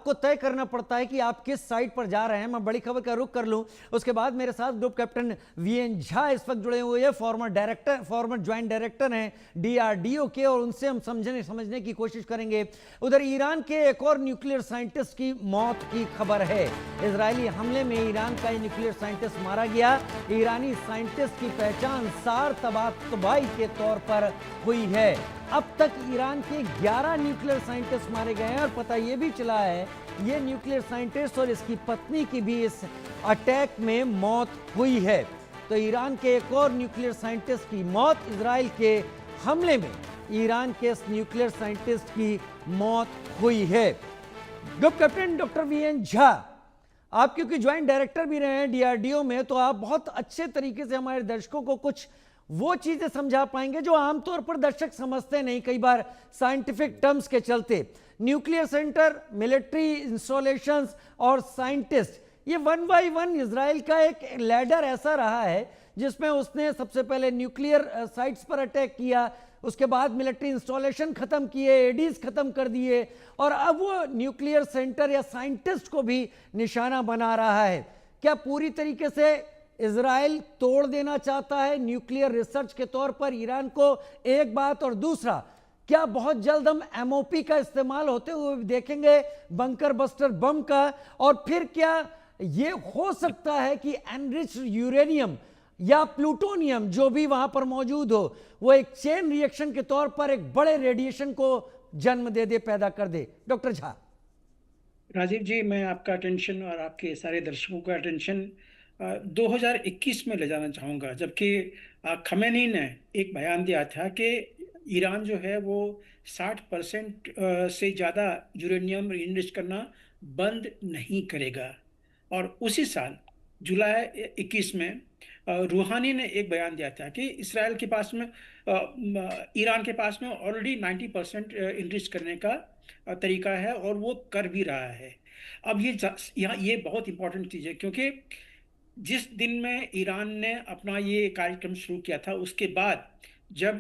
आपको तय करना पड़ता है कि आप किस साइड पर जा रहे हैं। मैं बड़ी खबर का रुख कर लूं, उसके बाद मेरे साथ ग्रुप कैप्टन वीएन झा इस वक्त जुड़े हुए हैं, फॉर्मर ज्वाइंट डायरेक्टर हैं डीआरडीओ के, और उनसे हम समझने की कोशिश करेंगे। उधर ईरान के एक और न्यूक्लियर साइंटिस्ट की मौत की खबर है। इजरायली हमले में ईरान का न्यूक्लियर साइंटिस्ट मारा गया। ईरानी साइंटिस्ट की पहचान सार तबातबाई के तौर पर हुई है। अब तक ईरान के 11 न्यूक्लियर साइंटिस्ट मारे गए हैं और पता यह भी चला है ये न्यूक्लियर साइंटिस्ट और इसकी पत्नी की भी इस अटैक में मौत हुई है। तो ईरान के एक और न्यूक्लियर साइंटिस्ट की मौत, इजराइल के हमले में ईरान के इस न्यूक्लियर साइंटिस्ट की मौत हुई है। Group captain doctor V N Jha, आप क्योंकि ज्वाइंट डायरेक्टर भी रहे हैं डीआरडीओ में, तो आप बहुत अच्छे तरीके से हमारे दर्शकों को कुछ वो चीजें समझा पाएंगे जो आमतौर पर दर्शक समझते नहीं, कई बार साइंटिफिक टर्म्स के चलते। न्यूक्लियर सेंटर, मिलिट्री इंस्टॉलेशंस और साइंटिस्ट, ये वन बाय वन इजराइल का एक लैडर ऐसा रहा है जिसमें उसने सबसे पहले न्यूक्लियर साइट्स पर अटैक किया, उसके बाद मिलिट्री इंस्टॉलेशन खत्म किए, एडीज खत्म कर दिए, और अब वो न्यूक्लियर सेंटर या साइंटिस्ट को भी निशाना बना रहा है। क्या पूरी तरीके से इजराइल तोड़ देना चाहता है न्यूक्लियर रिसर्च के तौर पर ईरान को? एक बात, और दूसरा, क्या बहुत जल्द हम एमओपी का इस्तेमाल होते हुए देखेंगे, बंकर बस्टर बम का? और फिर क्या ये हो सकता है कि एनरिच यूरेनियम या प्लूटोनियम जो भी वहां पर मौजूद हो, वो एक चेन रिएक्शन के तौर पर एक बड़े रेडिएशन को जन्म दे दे, पैदा कर दे? डॉक्टर झा। राजीव जी, मैं आपका अटेंशन और आपके सारे दर्शकों का अटेंशन 2021 में ले जाना चाहूँगा, जबकि खमेनी ने एक बयान दिया था कि ईरान जो है वो 60% से ज़्यादा यूरेनियम इनरिच करना बंद नहीं करेगा। और उसी साल जुलाई 21 में रूहानी ने एक बयान दिया था कि इसराइल के पास में ईरान के पास में ऑलरेडी 90% इनरिच करने का तरीका है और वो कर भी रहा है। अब यहाँ ये बहुत इंपॉर्टेंट चीज़ है, क्योंकि जिस दिन में ईरान ने अपना ये कार्यक्रम शुरू किया था, उसके बाद जब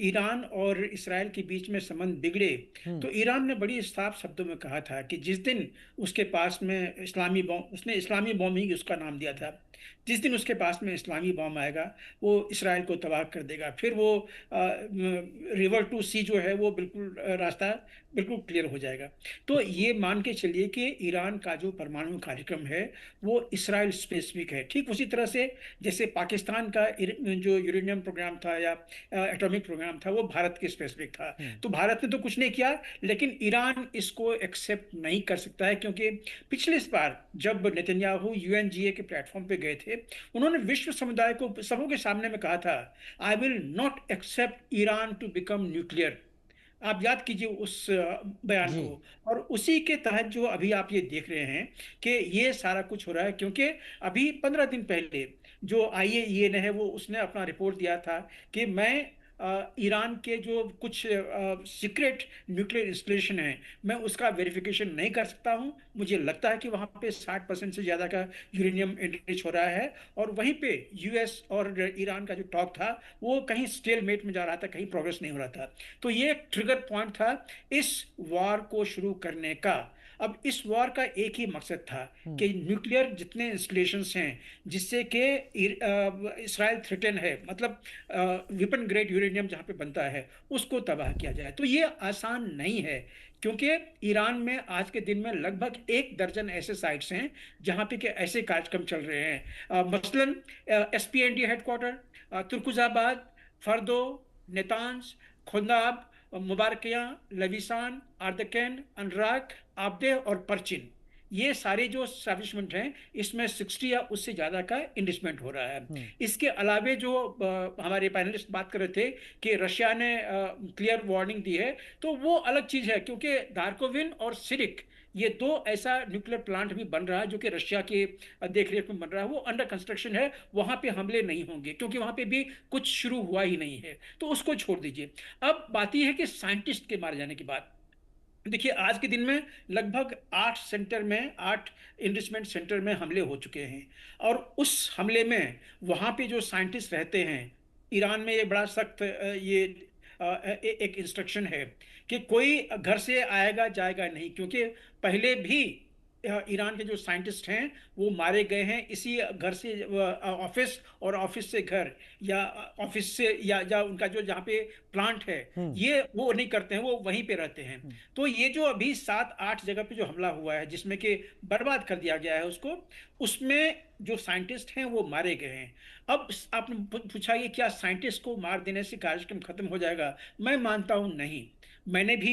ईरान और इसराइल के बीच में संबंध बिगड़े, तो ईरान ने बड़ी साफ शब्दों में कहा था कि जिस दिन उसके पास में इस्लामी बॉम्ब, उसने इस्लामी बॉम्ब ही उसका नाम दिया था, जिस दिन उसके पास में इस्लामी बॉम्ब आएगा वो इसराइल को तबाह कर देगा। फिर वो रिवर टू सी जो है वो बिल्कुल रास्ता बिल्कुल क्लियर हो जाएगा। तो ये मान के चलिए कि ईरान का जो परमाणु कार्यक्रम है वो इसराइल स्पेसिफिक है। ठीक उसी तरह से जैसे पाकिस्तान का जो यूरेनियम प्रोग्राम था या एटॉमिक प्रोग्राम था वो भारत के स्पेसिफिक था। तो भारत ने तो कुछ नहीं किया, लेकिन ईरान इसको एक्सेप्ट नहीं कर सकता है, क्योंकि पिछले बार जब नेतन्याहू यूएनजीए के प्लेटफॉर्म पे गए थे, उन्होंने विश्व समुदाय को सबों के सामने में कहा था, I will not accept Iran to become nuclear. आप याद कीजिए उस बयान जी। को। और उसी के तहत जो अभी आप ये देख रहे हैं कि ये सारा कुछ हो रहा है, क्योंकि अभी 15 दिन पहले जो आईएईए ने है वो उसने अपना रिपोर्ट दिया था कि मैं ईरान के जो कुछ सीक्रेट न्यूक्लियर इंस्टॉलेशन है मैं उसका वेरिफिकेशन नहीं कर सकता हूं। मुझे लगता है कि वहां पे 60% से ज्यादा का यूरेनियम एनरिच हो रहा है, और वहीं पे यूएस और ईरान का जो टॉक था वो कहीं स्टेलमेट में जा रहा था, कहीं प्रोग्रेस नहीं हो रहा था। तो ये एक ट्रिगर पॉइंट था इस वॉर को शुरू करने का। अब इस वॉर का एक ही मकसद था कि न्यूक्लियर जितने इंस्टॉलेशंस हैं जिससे कि इसराइल थ्रेटन है, मतलब वेपन ग्रेड यूरेनियम जहां पे बनता है उसको तबाह किया जाए। तो ये आसान नहीं है, क्योंकि ईरान में आज के दिन में लगभग 1 दर्जन ऐसे साइट्स हैं जहां पे कि ऐसे कार्यक्रम चल रहे हैं। मसलन एसपीएनडी हेडक्वार्टर, तुर्कुजाबाद, फर्दो, नेतांज, खुंदाब, मुबारकिया, लविसान, आर्दकैन, अनराक, आबदे और परचिन, ये सारे जो एस्टैब्लिशमेंट हैं इसमें 60 या उससे ज्यादा का इन्वेस्टमेंट हो रहा है। इसके अलावे जो हमारे पैनलिस्ट बात कर रहे थे कि रशिया ने क्लियर वार्निंग दी है, तो वो अलग चीज है, क्योंकि दार्कोविन और सिरिक ये दो ऐसा न्यूक्लियर प्लांट भी बन रहा है जो कि रशिया के देखरेख में बन रहा है, वो अंडर कंस्ट्रक्शन है। वहां पे हमले नहीं होंगे क्योंकि वहां पे भी कुछ शुरू हुआ ही नहीं है, तो उसको छोड़ दीजिए। अब बात यह है कि साइंटिस्ट के मारे जाने के बाद देखिए आज के दिन में लगभग 8 इन्वेस्टमेंट सेंटर में हमले हो चुके हैं, और उस हमले में वहां पे जो साइंटिस्ट रहते हैं, ईरान में ये बड़ा सख्त एक इंस्ट्रक्शन है कि कोई घर से आएगा जाएगा नहीं, क्योंकि पहले भी ईरान के जो साइंटिस्ट हैं वो मारे गए हैं इसी घर से ऑफिस, और ऑफिस से घर, या ऑफिस से या उनका जो जहाँ पे प्लांट है, हम्म। ये वो नहीं करते हैं, वो वहीं पे रहते हैं। हम्म। तो ये जो अभी 7-8 जगह पे जो हमला हुआ है जिसमें कि बर्बाद कर दिया गया है उसको, उसमें जो साइंटिस्ट हैं वो मारे गए हैं। अब आपने पूछा कि क्या साइंटिस्ट को मार देने से कार्यक्रम खत्म हो जाएगा? मैं मानता हूं नहीं। मैंने भी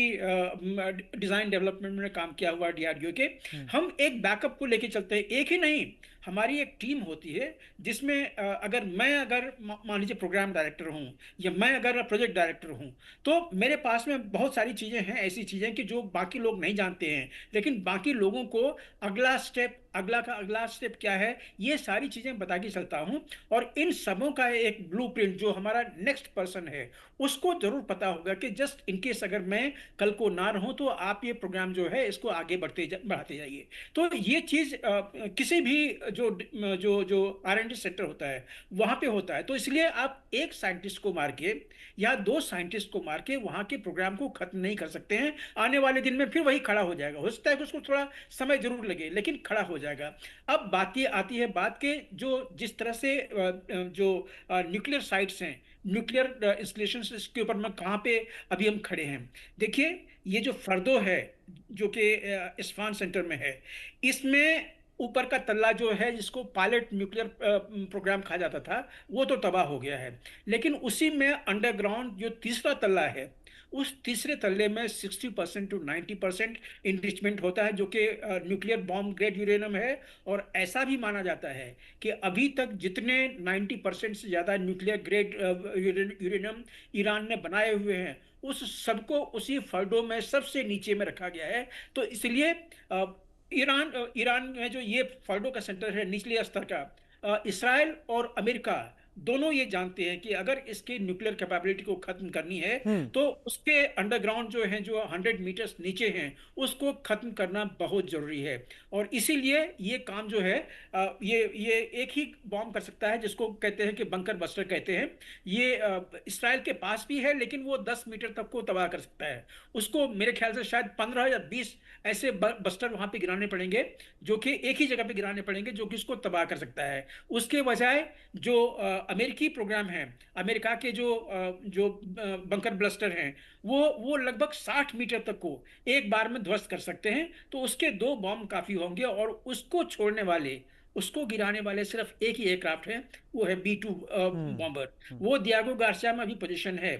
डिजाइन डेवलपमेंट में काम किया हुआ डीआरडीओ के। हम्म। हम एक बैकअप को लेके चलते हैं, एक ही नहीं, हमारी एक टीम होती है जिसमें अगर मैं अगर मान लीजिए प्रोग्राम डायरेक्टर हूं, या मैं अगर प्रोजेक्ट डायरेक्टर हूं, तो मेरे पास में बहुत सारी चीजें हैं, ऐसी चीजें कि जो बाकी लोग नहीं जानते हैं, लेकिन बाकी लोगों को अगला स्टेप, अगला का अगला स्टेप क्या है, ये सारी चीजें बता के चलता हूं। और इन सबों का एक ब्लूप्रिंट जो हमारा नेक्स्ट पर्सन है उसको जरूर पता होगा कि जस्ट इन केस अगर मैं कल को ना रहूं तो आप ये प्रोग्राम जो है इसको आगे बढ़ाते जाइए। तो ये चीज किसी भी जो R&D सेक्टर होता है वहां पे होता है। तो इसलिए आप एक साइंटिस्ट को मार के या दो साइंटिस्ट को मार के वहां के प्रोग्राम को खत्म नहीं कर सकते हैं। आने वाले दिन में फिर वही खड़ा हो जाएगा, हो सकता है कि उसको थोड़ा समय जरूर लगे, लेकिन खड़ा हो जाएगा। अब बात ये आती है बात के जो जिस तरह से जो न्यूक्लियर साइट्स हैं, न्यूक्लियर इंस्टॉलेशन के ऊपर में कहाँ पे अभी हम खड़े हैं। देखिए, ये जो फर्दो है जो कि इस्फान सेंटर में है, इसमें ऊपर का तल्ला जो है जिसको पायलट न्यूक्लियर प्रोग्राम कहा जाता था वो तो तबाह हो गया है, लेकिन उसी में अंडरग्राउंड जो तीसरा तल्ला है, उस तीसरे तल्ले में 60% टू 90% इनरिचमेंट होता है जो कि न्यूक्लियर बॉम्ब ग्रेड यूरेनियम है। और ऐसा भी माना जाता है कि अभी तक जितने 90% से ज़्यादा न्यूक्लियर ग्रेड यूरेनियम ईरान ने बनाए हुए हैं उस सबको उसी फर्डो में सबसे नीचे में रखा गया है। तो इसलिए ईरान ईरान में जो ये फर्डो का सेंटर है निचले स्तर का, इसराइल और अमेरिका दोनों ये जानते हैं कि अगर इसके न्यूक्लियर कैपेबिलिटी को खत्म करनी है हम्म। तो उसके अंडरग्राउंड जो है जो 100 मीटर्स नीचे हैं उसको खत्म करना बहुत जरूरी है। और इसीलिए ये काम जो है ये एक ही बॉम्ब कर सकता है जिसको कहते हैं कि बंकर बस्टर कहते हैं। ये इसराइल के पास भी है लेकिन वो 10 मीटर तक को तबाह कर सकता है। उसको मेरे ख्याल से शायद 15 या 20 ऐसे बस्टर वहां पे गिराने पड़ेंगे जो कि एक ही जगह पे गिराने पड़ेंगे जो कि इसको तबाह कर सकता है। उसके बजाय जो अमेरिकी प्रोग्राम है, अमेरिका के जो बंकर ब्लस्टर हैं, वो लगभग 60 मीटर तक को एक बार में ध्वस्त कर सकते हैं। तो उसके दो बॉम्ब काफी होंगे और उसको छोड़ने वाले, उसको गिराने वाले सिर्फ एक ही एयरक्राफ्ट है, वो है B-2 हम्म। बॉम्बर। हम्म। वो दियागो गार्सिया में अभी पोजीशन है।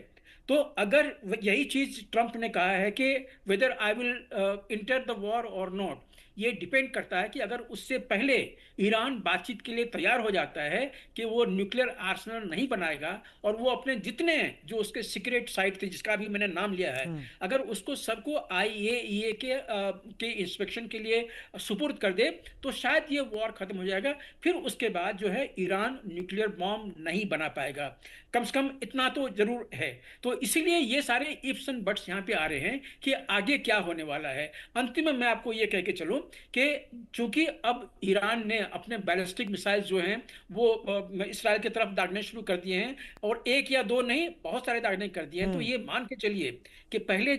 तो अगर यही चीज ट्रंप ने कहा है कि whether I will enter the war और नॉट, ये डिपेंड करता है कि अगर उससे पहले ईरान बातचीत के लिए तैयार हो जाता है कि वो न्यूक्लियर आर्सेनल नहीं बनाएगा और वो अपने जितने जो उसके सीक्रेट साइट थे जिसका भी मैंने नाम लिया है, हम्म। अगर उसको सबको IAEA के इंस्पेक्शन के लिए सुपुर्द कर दे तो शायद ये वॉर खत्म हो जाएगा। फिर उसके बाद जो है ईरान न्यूक्लियर बॉम्ब नहीं बना पाएगा, कम से कम इतना तो जरूर है। तो इसीलिए ये सारे इफ्स एंड बट्स यहाँ पे आ रहे हैं कि आगे क्या होने वाला है। अंतिम में मैं आपको ये कह के चलूं कि चूंकि अब ईरान ने अपने बैलिस्टिक मिसाइल जो हैं वो इसराइल की तरफ दागने शुरू कर दिए हैं, और एक या दो नहीं बहुत सारे दागने कर दिए हैं। तो हम्म। ये मान के चलिए कि पहले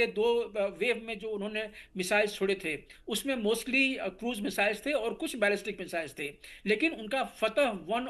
दो वेव में जो उन्होंने मिसाइल छोड़े थे उसमें मोस्टली क्रूज मिसाइल्स थे और कुछ बैलिस्टिक मिसाइल्स थे, लेकिन उनका फतह 1